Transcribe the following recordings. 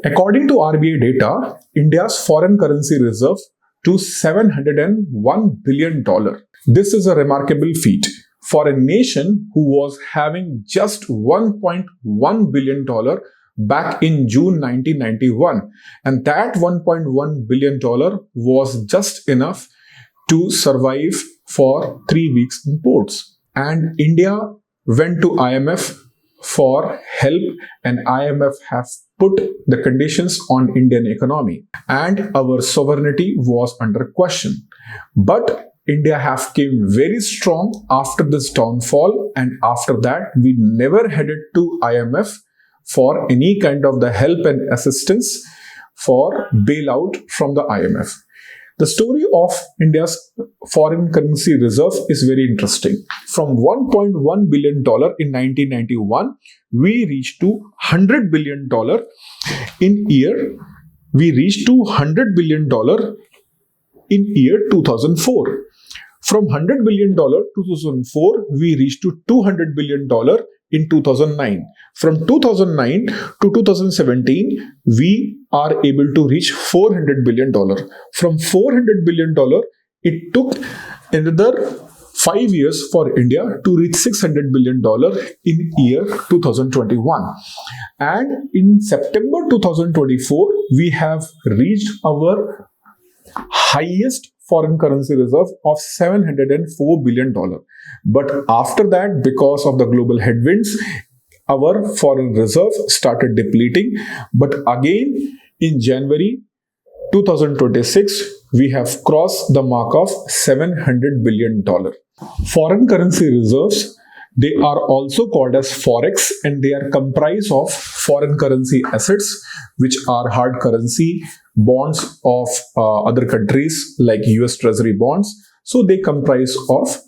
According to RBI data, India's foreign currency reserve to $701 billion. This is a remarkable feat for a nation who was having just $1.1 billion back in June 1991, and that $1.1 billion was just enough to survive for 3 weeks imports. And India went to IMF for help, and IMF have put the conditions on Indian economy, and our sovereignty was under question. But India have came very strong after this downfall, and after that we never headed to IMF for any kind of the help and assistance for bailout from the IMF. The story of India's foreign currency reserve is very interesting. From $1.1 billion in 1991, we reached to $100 billion in year. We reached to $100 billion in year 2004. From $100 billion 2004, we reached to $200 billion in 2009. From 2009 to 2017, we are able to reach $400 billion. From $400 billion, it took another 5 years for India to reach $600 billion in year 2021. And in September 2024, we have reached our highest foreign currency reserve of $704 billion. But after that, because of the global headwinds, our foreign reserve started depleting. But again, in January 2026, we have crossed the mark of $700 billion. Foreign currency reserves, they are also called as forex, and they are comprised of foreign currency assets, which are hard currency bonds of other countries like US Treasury bonds. So they comprise of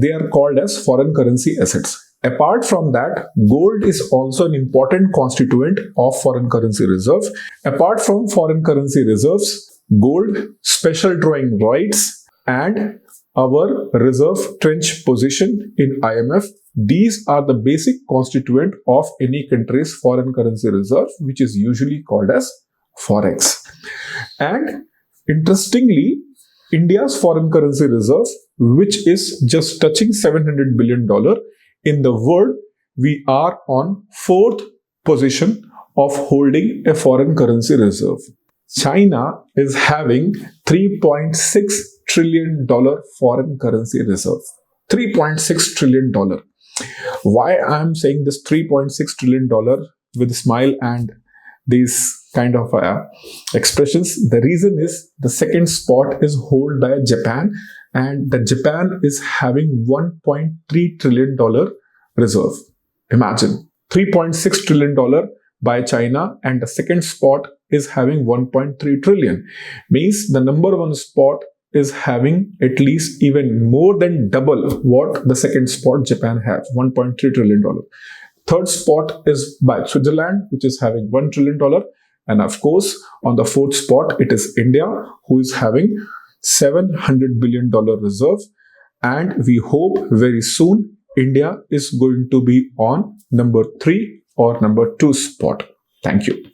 they are called as foreign currency assets. Apart from that, gold is also an important constituent of foreign currency reserve. Apart from foreign currency reserves, gold, special drawing rights, and our reserve trench position in IMF, these are the basic constituent of any country's foreign currency reserve, which is usually called as forex. And interestingly, India's foreign currency reserve, which is just touching $700 billion, in the world, we are on 4th position of holding a foreign currency reserve. China is having $3.6 trillion foreign currency reserve. $3.6 trillion. Why I am saying this $3.6 trillion with a smile and these kind of expressions? The reason is the second spot is held by Japan, and the Japan is having $1.3 trillion reserve. Imagine, $3.6 trillion by China, and the second spot is having 1.3 trillion. Means the number one spot is having at least even more than double what the second spot Japan have, $1.3 trillion. Third spot is by Switzerland, which is having $1 trillion. And of course, on the fourth spot, it is India, who is having $700 billion reserve. And we hope very soon, India is going to be on number 3 or number 2 spot. Thank you.